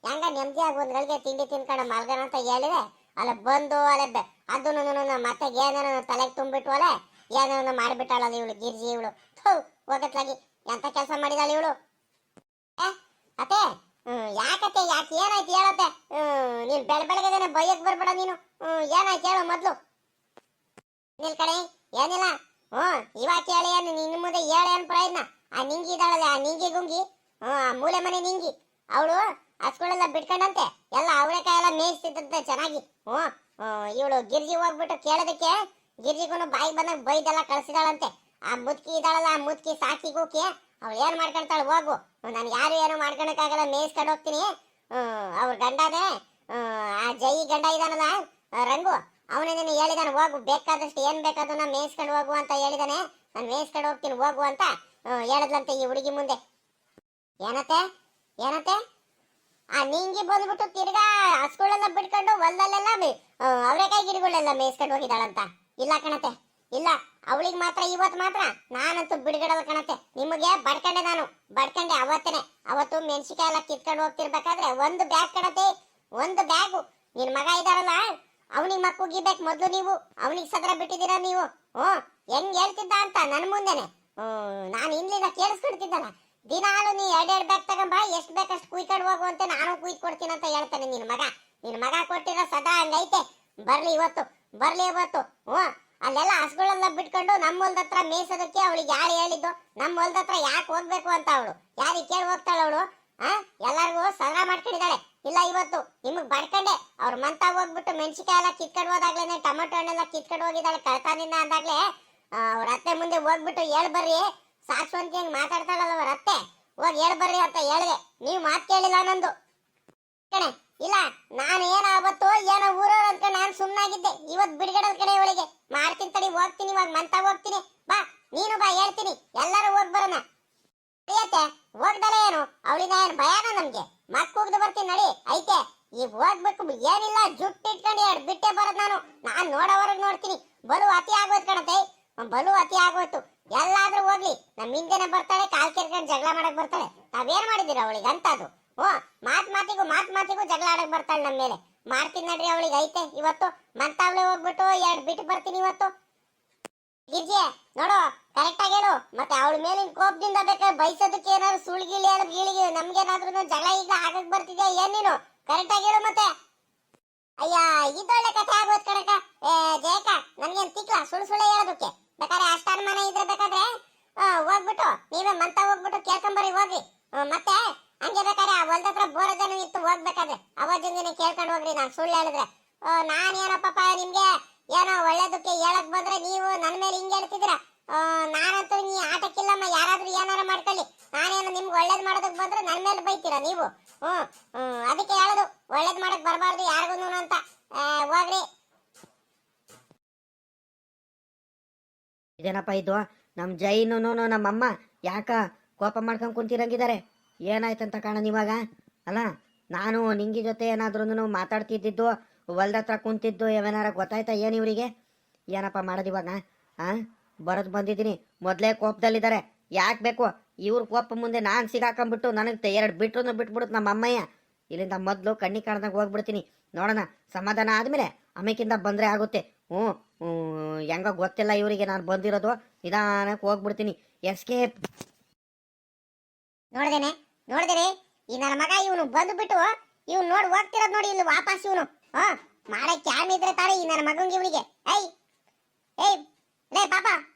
ಹೆಂಗ ನೆಮ್ಮದಿಯಾಗಿ ಒಂದ್ ಗಳಿಗೆ ತಿಂಡಿ ತಿನ್ಕೊಂಡು ಮಲ್ಗನ ಅಂತ ಹೇಳಿದೆ. ಅಲ್ಲ ಬಂದು ಅಲ್ಲ ಅದನ್ನು ಮತ್ತೆ ಏನೇನೋ ತಲೆಗೆ ತುಂಬಿಟ್ಟು ಅಲ್ಲ ಏನೇನೋ ಮಾಡಿಬಿಟ್ಟಾಳಲ್ಲ ಇವಳು ಗಿರ್ಜಿ. ಇವಳು ಹೋಗತ್ಲಾಗಿ ಎಂತ ಕೆಲಸ ಮಾಡಿದಾಳೆ ಇವಳು. ಅತ್ತೆ ಯಾಕತ್ತೆ, ಯಾಕೆ ಏನಾಯ್ತು ಹೇಳತ್ತೆ. ನೀನ್ ಬೆಳಗ್ಗೆ ಬೈಯಕ್ ಬರ್ಬೇಡ ನೀನು. ಏನಾಯ್ತು ಹೇಳು ಮೊದ್ಲು. ನಿಲ್ ಕಡೆ ಏನಿಲ್ಲ. ಇವಾಗ ಹೇಳಿ ಏನು ನಿನ್ನ ಮುಂದೆ ಹೇಳಿ ಏನು ಪ್ರಯೋಜನ. ಆ ನಿಂಗಿ ಇದ್ದಾಳಲ್ಲ, ಆ ನಿಂಗಿ ಗುಂಗಿ, ಮೂಲೆ ಮನೆ ನಿಂಗಿ, ಅವಳು ಹಸ್ಗಳೆಲ್ಲ ಬಿಟ್ಕೊಂಡಂತೆ ಎಲ್ಲ ಅವಳೆಕಾಯಿ ಎಲ್ಲ ಮೇಯಿಸ್ತಿದ್ದಂತೆ ಚೆನ್ನಾಗಿ. ಇವಳು ಗಿರ್ಜಿ ಹೋಗ್ಬಿಟ್ಟು ಕೇಳೋದಕ್ಕೆ ಗಿರ್ಜಿಗೂ ಬಾಯಿ ಬಂದಾಗ ಬೈದೆಲ್ಲ ಕಳ್ಸಿದಾಳಂತೆ. ಆ ಮುದ್ಕಿ ಇದ್ದಾಳಲ್ಲ, ಆ ಮುದ್ಕಿ ಸಾಕಿ ಗೂಕಿ ಅವಳು ಏನ್ ಮಾಡ್ಕೊಂತಾಳ. ಹೋಗು, ನಾನು ಯಾರು ಏನು ಮಾಡ್ಕೊಳಕ್ಕಾಗಲ್ಲ, ಮೇಯಿಸ್ಕೊಂಡು ಹೋಗ್ತೀನಿ. ಅವ್ರ ಗಂಡನೇ ಆ ಜೈ ಗಂಡ ಇದಾನಲ್ಲ ರಂಗು, ಅವನೇನೇನು ಹೇಳಿದಾನೆ ಹೋಗು, ಬೇಕಾದಷ್ಟು ಏನ್ ಬೇಕಾದ್ರು ನಾ ಮೇಯಿಸ್ಕೊಂಡು ಹೋಗು ಅಂತ ಹೇಳಿದಾನೆ. ನಾನು ಮೇಯಿಸ್ಕೊಂಡು ಹೋಗ್ತೀನಿ ಹೋಗು ಅಂತ ಹೇಳಿದ್ಲಂತೆ ಈ ಹುಡುಗಿ ಮುಂದೆ. ಏನತ್ತೆ ಆ ನಿಂಗಿ ಬಂದ್ಬಿಟ್ಟು ತಿರ್ಗಾ ಹಸ್ಗಳೆಲ್ಲ ಬಿಟ್ಕೊಂಡು ಹೊಲದಲ್ಲೆಲ್ಲ ಅವರೆಕಾಯಿ ಗಿಡಗಳೆಲ್ಲ ಮೇಯಿಸ್ಕೊಂಡು ಹೋಗಿದ್ದಾಳಂತ. ಇಲ್ಲ ಕಣತೆ, ಇಲ್ಲ. ಅವಳಿಗೆ ಮಾತ್ರ ಇವತ್ತು ಮಾತ್ರ ನಾನಂತೂ ಬಿಡುಗಡಲ್ಲ ಕಣತೆ. ನಿಮಗೆ ಬಡ್ಕಂಡೆ, ನಾನು ಬಡ್ಕಂಡೆ ಅವತ್ತೇನೆ. ಅವತ್ತು ಮೆಣಸಿಕಾಯಿ ಎಲ್ಲ ಕಿತ್ಕೊಂಡು ಹೋಗ್ತಿರ್ಬೇಕಾದ್ರೆ ಒಂದು ಬ್ಯಾಗ್ ಕಣತೆ, ಒಂದು ಬ್ಯಾಗು. ನಿನ್ ಮಗ ಇದಾರಲ್ಲ, ಅವನಿಗೆ ಮಕ್ಕು ಗಿಬೇಕು ಮೊದ್ಲು ನೀವು. ಅವನಿಗೆ ಸದ್ರ ಬಿಟ್ಟಿದ್ದೀರಾ ನೀವು. ಹೆಂಗ್ ಹೇಳ್ತಿದ್ದ ಅಂತ ನನ್ ಮುಂದೆನೆ ನಾನು ಇಲ್ಲಿಂದ ಕೇಳಿಸ್ಕೊಡ್ತಿದ್ದಲ್ಲ. ದಿನಾಲು ನೀ ಎರಡೆರಡು ಬ್ಯಾಗ್ ತಗೊಂಬ, ಎಷ್ಟು ಬೇಕಷ್ಟು ಕುಯ್ಕೊಂಡು ಹೋಗು ಅಂತ ನಾನು ಕುಯ್ದು ಕೊಡ್ತೀನಿ ಅಂತ ಹೇಳ್ತಾನೆ ನಿನ್ ಮಗ ಕೊಟ್ಟಿರೋ ಸದಾ ಹಂಗೈತೆ. ಬರ್ಲಿ ಇವತ್ತು, ಬರ್ಲಿ ಇವತ್ತು. ಅಲ್ಲೆಲ್ಲ ಹಸುಗಳೆಲ್ಲ ಬಿಟ್ಕೊಂಡು ನಮ್ಮ ಹೊಲದ ಹತ್ರ ಮೇಯ್ಸೋದಕ್ಕೆ ಅವಳಿಗೆ ಯಾರು ಹೇಳಿದ್ದು? ನಮ್ಮ ಹೊಲದ ಹತ್ರ ಯಾಕೆ ಹೋಗ್ಬೇಕು ಅಂತ ಅವಳು ಯಾರಿಗೆ ಕೇಳಿ ಹೋಗ್ತಾಳ ಅವಳು? ಎಲ್ಲರಿಗೂ ಸದಾ ಮಾಡ್ಕೊಂಡಿದ್ದಾಳೆ. ಇಲ್ಲ ಇವತ್ತು ನಿಮಗ್ ಬಡ್ಕಂಡೆ. ಅವ್ರ ಮಂತ ಹೋಗ್ಬಿಟ್ಟು ಮೆಣಸಿಕಾಯಿ ಎಲ್ಲ ಕಿತ್ಕೊಂಡು ಹೋದಾಗ್ಲೇನೆ, ಟೊಮೆಟೊ ಹಣ್ಣೆಲ್ಲ ಕಿತ್ಕೊಂಡು ಹೋಗಿದ್ದಾಳೆ ಕಳ್ತಾನಿಂದ ಅಂದಾಗ್ಲೇ ಅವ್ರ ಅತ್ತೆ ಮುಂದೆ ಹೋಗ್ಬಿಟ್ಟು ಹೇಳ್ ಬರ್ರಿ, ಸಾಕ್ಷವಂತಿ ಹೆಂಗ್ ಮಾತಾಡ್ತಾಳಲ್ಲ ಅವ್ರ ಅತ್ತೆ, ಹೋಗಿ ಹೇಳ್ ಬರ್ರಿ ಅಂತ ಹೇಳಿದೆ. ನೀವು ಮಾತು ಕೇಳಿಲ್ಲ ನಂದು ಕಣೆ. ಇಲ್ಲ, ನಾನು ಏನೋ ಅವತ್ತು ಏನೋ ಊರವ್ರು ಅಂತ ನಾನು ಸುಮ್ಮನಾಗಿದ್ದೆ. ಇವತ್ತು ಬಿಡುಗಡೆ ಕಡೆ ಅವಳಿಗೆ ಮಾಡ್ತೀನಿ ತಡಿ, ಹೋಗ್ತೀನಿ ಇವಾಗ ಮಂತ ಹೋಗ್ತೀನಿ. ಬಾ ನೀನು ಬಾ, ಹೇಳ್ತೀನಿ ಎಲ್ಲರೂ ಹೋಗಿ ಬರೋಣ. ಹೋಗ್ದಲ್ಲ ಏನು ಅವಳಿನ ಏನು ಭಯಾನ ನಮ್ಗೆ? ಮಕ್ ಹೋಗ್ದು ಬರ್ತೀನಿ ನಡಿ ಐತೆ. ಈಗ ಹೋಗ್ಬೇಕು ಏನಿಲ್ಲ, ಜುಟ್ಟು ಇಟ್ಕೊಂಡು ಎರಡು ಬಿಟ್ಟೆ ಬರೋದು. ನಾನು ನೋಡೋವರೆಗೆ ನೋಡ್ತೀನಿ. ಬಲು ಅತಿ ಆಗೋಯ್ತು ಕಣತೆ, ಬಲು ಅತಿ ಆಗೋಯ್ತು. ಎಲ್ಲಾದ್ರೂ ಹೋಗ್ಲಿ, ನಮ್ ಹಿಂದೆನೆ ಬರ್ತಾಳೆ, ಕಾಲ್ ಕೆರ್ಕೊಂಡು ಜಗಳ ಮಾಡಕ್ ಬರ್ತಾಳೆ. ನಾವೇನ್ ಮಾಡಿದಿರ ಅವಳಿಗೆ ಅಂತದು? ಮಾತ್ ಮಾತಿಗೂ ಜಗಳ ಆಡಕ್ ಬರ್ತಾಳೆ ನಮ್ಮ ಮೇಲೆ. ಮಾಡ್ತೀನಿ ನಡ್ರಿ ಅವಳಿಗೆ ಐತೆ ಇವತ್ತು. ಮಂತಾವ್ಲೆ ಹೋಗ್ಬಿಟ್ಟು ಎರಡು ಬಿಟ್ಟು ಬರ್ತೀನಿ ಇವತ್ತು. ಗಿರ್ಜಿ ನೋಡು, ಕರೆಕ್ಟ್ ಆಗಿ ಹೇಳು. ಮತ್ತೆ ಅವಳ ಮೇಲಿನ ಕೋಪದಿಂದ ಬೇಕಾದ್ರೆ ಬೈಸೋದಕ್ಕೆ ಏನಾದ್ರು ಸುಳ್ಗಿಳಿ ಹೇಳು, ಗೀಳಿಗೆ ನಮ್ಗೇನಾದ್ರೂ ಜಗಳ ಈಗ ಆಗಕ್ ಬರ್ತಿದ್ಯಾ ಏನ್ ನೀನು? ಕರೆಕ್ಟ್ ಆಗಿ ಹೇಳು ಮತ್ತೆ. ಅಯ್ಯ, ಇದೊಳ್ಳೆ ಕಥೆ ಆಗೋದ್ ಕಣಕ. ಜಯಕ, ನನ್ಗೇನ್ ತಿಕ್ಲ ಸುಳ್ಳು ಹೇಳೋದಕ್ಕೆ? ಬೇಕಾದ್ರೆ ಅಷ್ಟ ಅನುಮಾನ ಇದ್ರೆ ಬೇಕಾದ್ರೆ ಹೋಗ್ಬಿಟ್ಟು ನೀವೇ ಮಂತ ಹೋಗ್ಬಿಟ್ಟು ಕೇಳ್ಕೊಂಬರಿ ಹೋಗಿ. ಮತ್ತೆ ಹಂಗೆ ಬೇಕಾದ್ರೆ ಆ ಹೊಲ್ದ ಹತ್ರ ಬೋರ ಜನ ಇತ್ತು, ಹೋಗ್ಬೇಕಾದ್ರೆ ಅವಾಜಿಂದನೇ ಕೇಳ್ಕೊಂಡು ಹೋಗ್ರಿ. ನಾನು ಸುಳ್ಳು ಹೇಳಿದ್ರೆ ನಾನೇನಪ್ಪ ನಿಮ್ಗೆ ಏನೋ ಒಳ್ಳೇದಕ್ಕೆ ಹೇಳಕ್ ಬಂದ್ರೆ ನೀವು ನನ್ನ ಮೇಲೆ ಹಿಂಗೆ ಹೇಳ್ತಿದ್ದೀರ. ನಾನಂತೂ ನೀ ಆಟಕ್ಕಿಲ್ಲಮ್ಮ, ಯಾರಾದ್ರೂ ಏನಾರ ಮಾಡ್ಕೊಳ್ಳಿ. ನಾನೇನು ನಿಮ್ಗೆ ಒಳ್ಳೇದ್ ಮಾಡೋದಕ್ ಬಂದ್ರೆ ನನ್ನ ಮೇಲೆ ಬೈತೀರಾ ನೀವು? ಅದಕ್ಕೆ ಹೇಳೋದು, ಒಳ್ಳೇದ್ ಮಾಡಕ್ ಬರಬಾರ್ದು ಯಾರಿಗೂ ಅಂತ. ಹೋಗ್ರಿ. ಇದೇನಪ್ಪ ಇದು? ನಮ್ಮ ಜೈನು ನಮ್ಮಮ್ಮ ಯಾಕ ಕೋಪ ಮಾಡ್ಕೊಂಡು ಕುಂತಿರಂಗಿದ್ದಾರೆ? ಏನಾಯ್ತಂತ ಕಾಣ ಇವಾಗ? ಅಲ್ಲ, ನಾನು ನಿಂಗಿ ಜೊತೆ ಏನಾದ್ರೂ ಮಾತಾಡ್ತಿದ್ದು, ಹೊಲ್ದ ಹತ್ರ ಕುಂತಿದ್ದು ಏನಾರ ಗೊತ್ತಾಯ್ತಾ ಏನು ಇವರಿಗೆ? ಏನಪ್ಪ ಮಾಡೋದು ಇವಾಗ? ಬರೋದು ಬಂದಿದ್ದೀನಿ, ಮೊದಲೇ ಕೋಪದಲ್ಲಿದ್ದಾರೆ. ಯಾಕೆ ಬೇಕು ಇವ್ರ ಕೋಪ ಮುಂದೆ ನಾನು ಸಿಗಾಕೊಂಡ್ಬಿಟ್ಟು ನನಗೆ ಎರಡು ಬಿಟ್ಬಿಡುತ್ತೆ ನಮ್ಮ ಅಮ್ಮಯ್ಯ. ಇಲ್ಲಿಂದ ಮೊದಲು ಕಣ್ಣಿ ಕಾಣ್ದಾಗ ಹೋಗ್ಬಿಡ್ತೀನಿ. ನೋಡೋಣ, ಸಮಾಧಾನ ಆದಮೇಲೆ ಆಮೇಕಿಂದ ಬಂದರೆ ಆಗುತ್ತೆ. ಹೆಂಗ ಗೊತ್ತಿಲ್ಲ ಇವರಿಗೆ ನಾನು ಬಂದಿರೋದು. ನಿಧಾನಕ್ಕೆ ಹೋಗ್ಬಿಡ್ತೀನಿ. ಎಸ್ಕೇಪ್. ನೋಡ್ದೇನೆ ಈ ನನ್ನ ಮಗ ಇವನು ಬಂದ್ಬಿಟ್ಟು ಇವ್ನು ನೋಡಿ ಹೋಗ್ತಿರೋದು ನೋಡಿ ಇಲ್ಲಿ ವಾಪಸ್. ಇವನು ಮಾಡಕ್ ಕ್ಯಾಮ್ ಇದ್ರೆ ತಾಳೆ ಈ ನನ್ನ ಮಗಂಗೆ ಇವನಿಗೆ. ಏಯ್ ಲೇ ಪಾಪ,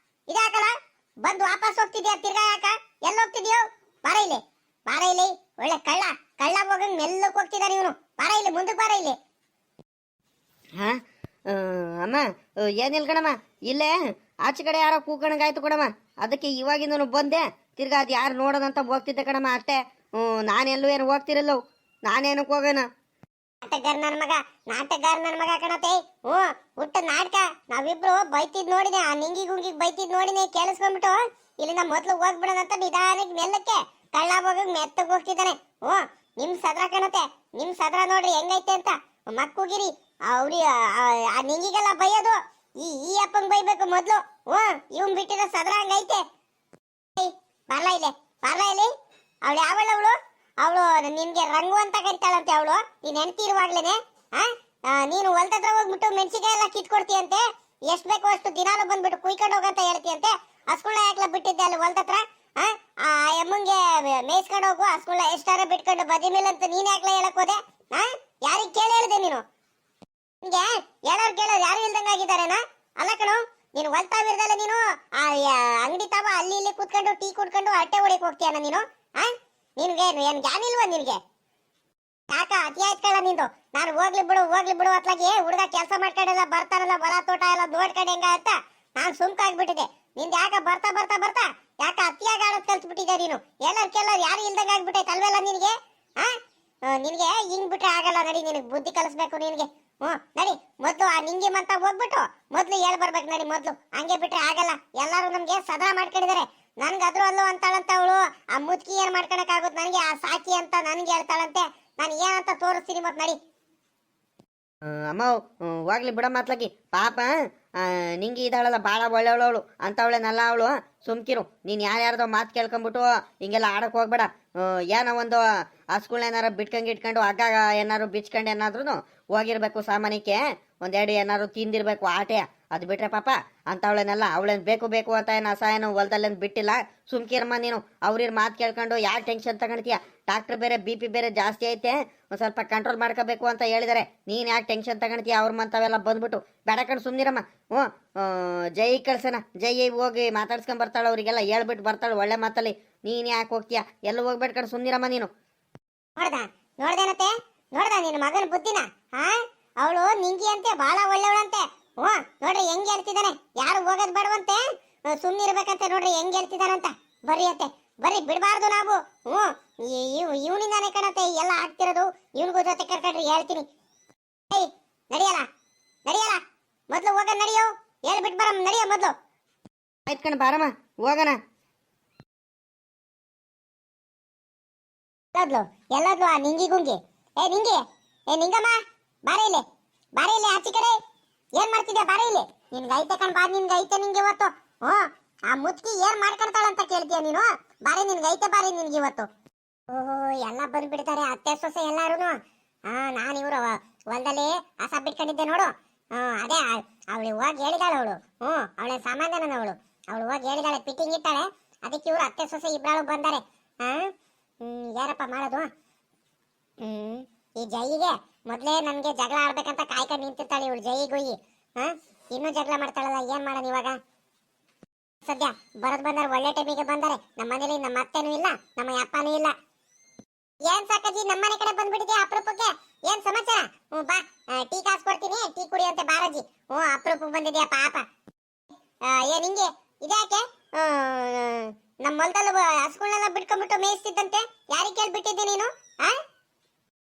ಇದಾಕಲ್ಲ ಬಂದು ವಾಪಸ್ ಹೋಗ್ತಿದ್ಯಾ? ತಿರ್ಗಾ ಯಾಕ ಎಲ್ಲ ಹೋಗ್ತಿದ್ಯೋ? ಬಾರ ಇಲ್ಲಿ ಒಳ್ಳೆ ಕಳ್ಳ ಹೋಗಂಗ್ ಮೆಲ್ಲಕ್ ಹೋಗ್ತಿದ್ದಾನೆ ಇವನು. ಬಾರ ಇಲ್ಲಿ, ಮುಂದಕ್ಕೆ ಬಾರ ಇಲ್ಲಿ. ಅಮ್ಮ ಏನಿಲ್ಲ ಕಣಮ್ಮ, ಇಲ್ಲೇ ಆಚೆ ಕಡೆ ಯಾರೋ ಕೂಕಣಗಾಯ್ತು ಕಣಮ್ಮ. ಅದಕ್ಕೆ ಇವಾಗಿಂದನು ಬಂದೆ. ತಿರ್ಗಾ ಅದು ಯಾರು ನೋಡೋದಂತ ಹೋಗ್ತಿದ್ದೆ ಕಣಮ್ಮ ಅಷ್ಟೇ. ನಾನೆಲ್ಲೂ ಏನು ಹೋಗ್ತಿರಲ್ಲ, ನಾನೇನಕ್ಕೆ ಹೋಗೋಣ? ನಾಟಕಗಾರ ನನ್ನ ಮಗ ಕಣತೆ. ಹುಟ್ಟ ನಾಟಕ. ನಾವಿಬ್ರು ಬೈತಿದ್ ನೋಡಿದೆ, ಆ ನಿಂಗಿ ಗುಂಗಿಗ್ ಬೈತಿದ್ ನೋಡಿನೆ, ಕೇಳಿಸ್ಕೊಂಡ್ಬಿಟ್ಟು ಇಲ್ಲಿಂದ ಮೊದ್ಲು ಹೋಗ್ಬಿಡೋದಂತ ನಿಧಾನಕ್ಕೆ ಮೆಲ್ಲಕ್ಕೆ ಕಳ್ಳ ಹೋಗಂಗ್ ಮೆತ್ತಗ್ ಹೋಗ್ತಿದ್ದಾನೆ. ನಿಮ್ ಸದ್ರ ಕಣತೆ, ನಿಮ್ ಸದ್ರ ನೋಡ್ರಿ ಹೆಂಗೈತೆ ಅಂತ. ಮಕ್ಕುಗಿರಿ ಅವ್ರಿ ಆ ನಿಂಗಿಗೆಲ್ಲ ಬೈಯೋದು, ಈ ಅಪ್ಪಂಗ್ ಬೈಬೇಕು ಮೊದ್ಲು. ಇವ್ನ್ ಬಿಟ್ಟಿರೋ ಸದ್ರ ಹಂಗೈತೆ. ಬರ್ಲಾ ಇಲ್ಲಿ. ಅವಳು ಯಾವಳು? ಅವಳು ನಿನ್ಗೆ ರಂಗು ಅಂತ ಕರಿತಾಳಂತೆ. ಅವಳು ನೀನ್ ಹೆಂಡತಿ ಇರುವಾಗ್ಲೇನೆ ನೀನು ಹೊಲ್ದ ಹತ್ರ ಹೋಗ್ಬಿಟ್ಟು ಮೆಣಸಿಕಾಯಿ ಎಲ್ಲ ಕಿತ್ಕೊಡ್ತೀಯಂತೆ. ಎಷ್ಟ್ ಬೇಕೋ ಅಷ್ಟು ದಿನಾಲು ಬಂದ್ಬಿಟ್ಟು ಕುಯ್ಕೊಂಡು ಹೋಗಂತ ಹೇಳ್ತೀಯಂತೆ. ಹಸ್ಗುಳ ಯಾಕ್ಲ ಬಿಟ್ಟಿದ್ದೆ ಅಲ್ಲಿ ಹೊಲ್ದ ಹತ್ರ? ಆ ಅಮ್ಮಂಗೆ ಮೇಯಿಸ್ಕೊಂಡು ಹೋಗು, ಹಸ್ಗುಳ ಎಷ್ಟಾರ ಬಿಟ್ಕೊಂಡು ಬದಿ ಮೇಲೆ ಅಂತ ನೀನ್ ಯಾಕ್ಲ ಹೇಳಕ್ ಹೋದೆ? ಯಾರಿಗ್ ಕೇಳಿ ಹೇಳಿದೆ ನೀನು? ನಿನ್ಗೆ ಕೇಳೋರು ಯಾರು ಇಲ್ದಂಗಾಗಿದ್ದಾರೇನಾ? ಅಲ್ಲ ಕಣೋ, ನೀನು ಹೊಲ್ತಾವಿರ್ದಲ್ಲ ನೀನು ಆ ಅಂಗಡಿ ತಾವ ಅಲ್ಲಿ ಇಲ್ಲಿ ಕೂತ್ಕೊಂಡು ಟೀ ಕುಡ್ಕೊಂಡು ಅಟ್ಟೆ ಹೊಡಿಕ್ ಹೋಗ್ತೀಯನ ನೀನು? ನಿನ್ಗೆ ಏನ್ ಜ್ಞಾನ ಇಲ್ವಾ ನಿನ್ಗೆ? ಯಾಕ ಅತಿ ಆಯ್ತ್ಕಳ ನಿಂದು? ನಾನು ಹೋಗ್ಲಿ ಬಿಡು ಅತ್ಲಾಗಿ ಹುಡುಗ ಕೆಲಸ ಮಾಡ್ಕೊಂಡೆಲ್ಲ ಬರ್ತಾನಲ್ಲ, ಹೊಲ ತೋಟ ಎಲ್ಲ ನೋಡ್ಕೊಂಡು ಹೆಂಗ ಅಂತ ನಾನು ಸುಮ್ಕಾಗ್ಬಿಟ್ಟಿದೆ. ನಿಂದ ಯಾಕ ಬರ್ತಾ ಯಾಕ ಅತಿಯಾಗಿ ಆಡೋದ್ ಕಲ್ತ್ಬಿಟ್ಟಿದ್ದೆ ನೀನು? ಎಲ್ಲರೂ ಯಾರು ಇಲ್ದಂಗ ಆಗ್ಬಿಟ್ಟೈತೆ ಅಲ್ವೆಲ್ಲ ನಿನ್ಗೆ? ನಿನ್ಗೆ ಹಿಂಗ್ ಬಿಟ್ರೆ ಆಗಲ್ಲ. ನಡಿ, ನಿನಗೆ ಬುದ್ಧಿ ಕಲಿಸ್ಬೇಕು ನಿನ್ಗೆ. ನಡಿ ಮೊದ್ಲು ಆ ನಿಂಗಿ ಮಂತ ಹೋಗ್ಬಿಟ್ಟು ಮೊದ್ಲು ಹೇಳ್ ಬರ್ಬೇಕು. ನಡಿ ಮೊದ್ಲು, ಹಂಗೆ ಬಿಟ್ರೆ ಆಗಲ್ಲ. ಎಲ್ಲಾರು ನಮ್ಗೆ ಸದಾ ಮಾಡ್ಕೊಂಡಿದ್ದಾರೆ. ನನ್ಗಾದ್ರೂ ಅಲ್ಲೋ ಅಂತಾಳಂತ ಅವಳು. ಆ ಮುದ್ಕಿ ಏನ್ ಮಾಡ್ಕೊಳಕ್ ಆಗುತ್ತೆ ನನಗೆ? ಆ ಸಾಕಿ ಅಂತ ನನ್ಗೆ ಹೇಳ್ತಾಳಂತೆ. ನಾನು ಏನಂತ ತೋರಿಸ್ತೀನಿ ಮತ್ ನಡಿ. ಅಮ್ಮ ಹೋಗ್ಲಿ ಬಿಡ ಮಾತ್ಲಕ್ಕಿ ಪಾಪ ನಿಂಗೆ ಇದ್ದಾಳಲ್ಲ ಭಾಳ ಒಳ್ಳೆವಳು ಅಂತವಳೆನಲ್ಲ ಅವಳು. ಸುಮ್ಕಿರು ನೀನು ಯಾರ್ಯಾರ್ದೋ ಮಾತು ಕೇಳ್ಕೊಂಬಿಟ್ಟು ಹಿಂಗೆಲ್ಲ ಆಡಕ್ಕೆ ಹೋಗ್ಬೇಡ. ಏನೋ ಒಂದು ಹಸ್ಗಳ್ನೇನಾರು ಇಟ್ಕೊಂಡು ಹಗ್ಗ ಏನಾರು ಬಿಚ್ಕೊಂಡು ಏನಾದ್ರೂ ಹೋಗಿರ್ಬೇಕು ಸಾಮಾನ್ಯಕ್ಕೆ, ಒಂದೆರಡು ಏನಾರು ತಿಂದಿರ್ಬೇಕು ಆಟೆ. ಅದು ಬಿಟ್ರೆ ಪಾಪ ಅಂತವಳೇನಲ್ಲ, ಅವಳೇನು ಬೇಕು ಬೇಕು ಅಂತ ಏನು ಅಸಹ್ಯನೋ ಹೊಲದಲ್ಲೇನು ಬಿಟ್ಟಿಲ್ಲ. ಸುಮ್ಕಿರಮ್ಮ ನೀನು. ಅವ್ರ ಮಾತು ಕೇಳ್ಕೊಂಡು ಯಾಕೆ ಟೆನ್ಷನ್ ತಗೊಳ್ತೀಯ? ಡಾಕ್ಟ್ರ್ ಬೇರೆ BP ಬೇರೆ ಜಾಸ್ತಿ ಐತೆ, ಒಂದು ಸ್ವಲ್ಪ ಕಂಟ್ರೋಲ್ ಮಾಡ್ಕೋಬೇಕು ಅಂತ ಹೇಳಿದ್ದಾರೆ. ನೀನು ಯಾಕೆ ಟೆನ್ಷನ್ ತಗೊಳ್ತೀಯ? ಅವ್ರ ಮಂತವೆಲ್ಲ ಬಂದ್ಬಿಟ್ಟು ಬೇಡ ಕಣ್ ಸುಮ್ನಿರಮ್ಮ. ಹ್ಞೂ ಜೈ ಕಳ್ಸೋಣ, ಜೈ ಹೋಗಿ ಮಾತಾಡ್ಸ್ಕೊಂಡ್ ಬರ್ತಾಳೆ, ಅವರಿಗೆಲ್ಲ ಹೇಳ್ಬಿಟ್ಟು ಬರ್ತಾಳೆ ಒಳ್ಳೆ ಮಾತಲ್ಲಿ. ನೀನು ಯಾಕೆ ಹೋಗ್ತೀಯ? ಎಲ್ಲ ಹೋಗ್ಬೇಡ ಕಣ್ ಸುಮ್ನಿರಮ್ಮ ನೀನು. ನೋಡ್ದೇನತ್ತೆ ನೋಡ್ದ ನಿನ್ನ ಮಗನ ಬುದ್ಧಿನ? ಹಾ, ಅವಳು ನಿಂಗಿ ಅಂತೆ ಬಹಳ ಒಳ್ಳೆವಳಂತೆ. ನೋಡ್ರಿ ಹೆಂಗ್ ಹೇಳ್ತಿದ್ದಾನೆ, ಯಾರು ಹೋಗೋದ್ ಬೇಡವಂತೆ, ಸುಮ್ನಿರ್ಬೇಕಂತೆ. ನೋಡ್ರಿ ಹೆಂಗ್ ಹೇಳ್ತಿದಾನಂತ. ಬರ್ರಿ ಅತ್ತೆ ಬರ್ರಿ, ಬಿಡಬಾರ್ದು ನಾವು. ಇವನಿಂದಾನೆ ಕಣತ್ತೆ ಎಲ್ಲ ಆಗ್ತಿರೋದು. ಇವನಿಗೂ ಜೊತೆ ಕರ್ಕೊಂಡ್ರಿ ಹೇಳ್ತೀನಿ. ಏಯ್ ನಡಿಯಲ್ಲ ನಡಿಯಲ್ಲ, ಮೊದ್ಲು ಹೋಗೋದ್ ನಡಿಯೋ, ಹೇಳ್ಬಿಟ್ಟು ಬರಮ್ ನಡಿಯೋ ಮೊದ್ಲು. ಆಯ್ತು ಕಣ ಬಾರಮ್ಮ ಹೋಗೋಣ. ಎಲ್ಲದ್ಲು ಆ ನಿಂಗಿ ಗುಂಗಿ. ಏ ನಿಂಗಿ, ಏ ನಿಂಗಮ್ಮ, ಬಾರೆ ಇಲ್ಲಿ ಆಚೆ ಕಡೆ. ಏನ್ ಮಾಡ್ತಿದ್ಯಾ? ಬಾರೆ ಇಲ್ಲಿ. ನಿನ್ಗೆ ಐತೆ ಕಣ್ ಬಾ, ನಿನ್ಗೆ ಐತೆ ನಿಂಗೆ ಇವತ್ತು. ಆ ಮುತ್ಕಿ ಏನ್ ಮಾಡ್ಕೊಂತಾಳಂತ ಕೇಳ್ತೀಯ ನೀನು? ಬಾರಿ ನಿನ್ಗೆ ಐತೆ, ಬಾರಿ ನಿನ್ಗೆ ಇವತ್ತು. ಓಹೋ, ಎಲ್ಲ ಬಂದ್ಬಿಡ್ತಾರೆ ಅತ್ತೆ ಸೊಸೆ ಎಲ್ಲಾರುನು. ನಾನ್ ಇವ್ರು ಹೊಲದಲ್ಲಿ ಹಸ ಬಿಟ್ಕೊಂಡಿದ್ದೆ ನೋಡು. ಅದೇ ಅವಳು ಹೋಗಿ ಹೇಳಿದಾಳೆ ಅವಳು. ಅವಳೆ ಸಾಮಾನ್ಯನವಳು. ಅವಳು ಹೋಗಿ ಹೇಳಿದಾಳೆ, ಫಿಟ್ಟಿಂಗ್ ಇಟ್ಟಾಳೆ. ಅದಕ್ಕೆ ಇವ್ರು ಅತ್ತೆ ಸೊಸೆ ಇಬ್ಬರು ಬಂದಾರೆ. ಯಾರಪ್ಪ ಮಾಡೋದು? ಈ ಜೈಗೆ ಮೊದ್ಲೇ ನನ್ಗೆ ಜಗಳ ಆಡ್ಬೇಕಂತ ಕಾಯ್ಕೊಂಡು ನಿಂತಿರ್ತಾಳೆ ಇವಳು ಜೈಗುಯಿ. ಇನ್ನೂ ಜಗಳ ಮಾಡ್ತಾಳಲ್ಲ, ಏನ್ ಮಾಡೋಣ ಇವಾಗ? ಸದ್ಯ ಬರೋದ್ ಬಂದಾರೆ, ಒಳ್ಳೆ ಟೈಮಿಗೆ ಬಂದಾರೆ. ನಮ್ಮ ಮನೇಲಿ ನಮ್ಮ ಅತ್ತೆನೂ ಇಲ್ಲ, ನಮ್ಮ ಅಪ್ಪನೂ ಇಲ್ಲ. ಏನ್ ಸಾಕಾಜಿ ನಮ್ಮನೆ ಕಡೆ ಬಂದ್ಬಿಟ್ಟಿದ್ಯಾ ಅಪರೂಪಕ್ಕೆ? ಏನ್ ಸಮಾಚಾರ? ಬಾ, ಟೀ ಕಾಸು ಕೊಡ್ತೀನಿ, ಟೀ ಕುಡಿಯಂತೆ ಬಾರಾಜಿ. ಅಪರೂಪಕ್ಕೆ ಬಂದಿದ್ಯಾ ಪಾಪ. ಏನ್ ಹಿಂಗೆ ಇದ್ಯಾಕೆ? ನಮ್ಮ ಹೊಲದಲ್ಲೂ ಹಸುಗಳನ್ನೆಲ್ಲ ಬಿಟ್ಕೊಂಡ್ಬಿಟ್ಟು ಮೇಯಿಸ್ತಿದ್ದಂತೆ, ಯಾರಿಗೆ ಕೇಳ್ಬಿಟ್ಟಿದ್ದೆ ನೀನು?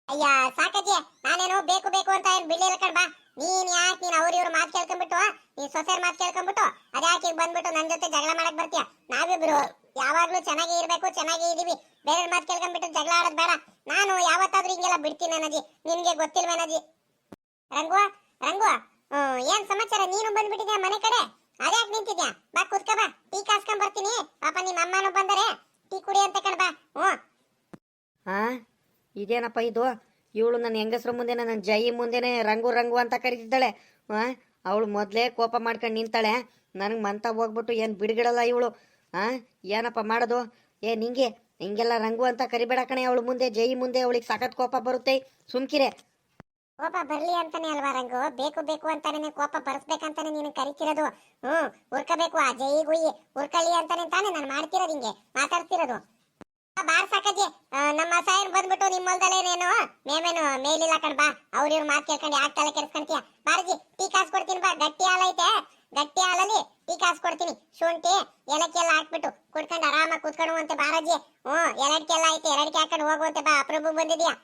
ಅಯ್ಯ ಸಾಕಜ್ಜಿ, ನಾನೇನೋ ಬೇಕು ಬೇಕು ಅಂತ ಏನ್ ಬಿಡ್ಲಿಲ್ಲ ಕಣ್. ಬಾ, ನೀನ್ ಯಾಕೆ ನೀನ್ ಇವ್ರ ಮಾತು ಕೇಳ್ಕೊಂಡ್ಬಿಟ್ಟು, ನೀನ್ ಸೊಸೆಯರ್ ಮಾತು ಕೇಳ್ಕೊಂಡ್ಬಿಟ್ಟು ಅದ್ಯಾಕೆ ಬಂದ್ಬಿಟ್ಟು ನನ್ ಜೊತೆ ಜಗಳ ಮಾಡಕ್ ಬರ್ತೀಯ? ನಾವಿಬ್ರು ಯಾವಾಗ್ಲೂ ಚೆನ್ನಾಗಿ ಇರ್ಬೇಕು, ಚೆನ್ನಾಗಿ ಇದೀವಿ. ಬೇರೆ ಮಾತು ಕೇಳ್ಕೊಂಡ್ಬಿಟ್ಟು ಜಗಳ ಆಡೋದ್ ಬೇಡ. ನಾನು ಯಾವತ್ತಾದ್ರೂ ಹಿಂಗೆಲ್ಲ ಬಿಡ್ತೀನಿ ಅಜ್ಜಿ, ನಿನ್ಗೆ ಗೊತ್ತಿಲ್ವೇನಜ್ಜಿ? ರಂಗು ರಂಗು, ಏನ್ ಸಮಾಚಾರ? ನೀನು ಬಂದ್ಬಿಟ್ಟಿದ್ಯಾ ಮನೆ ಕಡೆ? ಅದ್ಯಾಕೆ ನಿಂತಿದ್ಯಾ? ಬಾ ಕುತ್ಕ ಬಾ, ಟೀ ಕಾಸ್ಕೊಂಡ್ ಬರ್ತೀನಿ. ಪಾಪ ನಿಮ್ಮ ಅಮ್ಮನೂ ಬಂದರೆ, ಟೀ ಕುಡಿ ಅಂತ ಕಣ್. ಬಾ. ಇದೇನಪ್ಪ ಇದು? ಇವಳು ನನ್ನ ಹೆಂಗಸ್ರ ಮುಂದೆ, ನನ್ನ ಜೈ ಮುಂದೆನೆ ರಂಗು ರಂಗು ಅಂತ ಕರೀತಿದ್ದಾಳೆ. ಅವಳು ಮೊದಲೇ ಕೋಪ ಮಾಡ್ಕೊಂಡು ನಿಂತಾಳೆ. ನನಗೆ ಮಂತ ಹೋಗ್ಬಿಟ್ಟು ಏನು ಬಿಡ್ಗಿಡಲ್ಲ ಇವಳು. ಏನಪ್ಪ ಮಾಡೋದು? ನಿಂಗೆ ಹಿಂಗೆಲ್ಲ ರಂಗು ಅಂತ ಕರಿಬೇಡ ಕಣೆ ಅವಳು ಮುಂದೆ, ಜೈ ಮುಂದೆ. ಅವಳಿಗೆ ಸಖತ್ ಕೋಪ ಬರುತ್ತೆ. ಸುಮ್ಕಿರೆ. ಕೋಪ ಬರ್ಲಿ ಅಂತಾನೆ ಅಲ್ವಾ ರಂಗು? ಬೇಕು ಬೇಕು ಅಂತಾನೆ ಕೋಪ ಬರ್ಸ್ಬೇಕಂತಾನೆ ನೀನು ಕರಿತಿರೋದು. ಉರ್ಕಬೇಕು, ಆ ಜೈ ಗುಯಿ ಉರ್ಕಳಿ ಅಂತಾನೆ ತಾನೆ ನಾನು ಮಾಡ್ತಿರೋದು, ಹಿಂಗೆ ಮಾತಾಡ್ತಿರೋದು. ಬಾರ್ ಸಾಕಜ್ಜಿ, ನಮ್ಮ ಸಾಯನ್ ಬಂದ್ಬಿಟ್ಟು ನಿಮ್ಮ ಹೊಲದಲ್ಲೇನೇನು ಮೇಮೇನು ಮೇಲಿಲ್ಲ ಕಣ್. ಬಾ, ಅವ್ರ ಮಾತು ಕೇಳ್ಕೊಂಡು ಯಾಕೆ ತಲೆ ಕೆಡಿಸ್ಕೊಂತೀಯ? ಬಾರಜಿ, ಟೀ ಕಾಸು ಕೊಡ್ತೀನಿ. ಬಾ, ಗಟ್ಟಿ ಹಾಲೈತೆ, ಗಟ್ಟಿ ಹಾಲಲ್ಲಿ ಟೀ ಕಾಸು ಕೊಡ್ತೀನಿ. ಶುಂಠಿ ಏಲಕ್ಕಿ ಎಲ್ಲ ಹಾಕ್ಬಿಟ್ಟು ಕುಡ್ಕೊಂಡು ಆರಾಮಾಗಿ ಕೂತ್ಕೊಂಡು ಅಂತೆ ಬಾರಜಿ. ಎರಡ್ಕೆ ಎಲ್ಲ ಐತೆ, ಎರಡ್ಕೆ ಹಾಕೊಂಡು ಹೋಗುವಂತೆ. ಬಾ, ಅಪ್ರಭು ಬಂದಿದ್ಯಾ?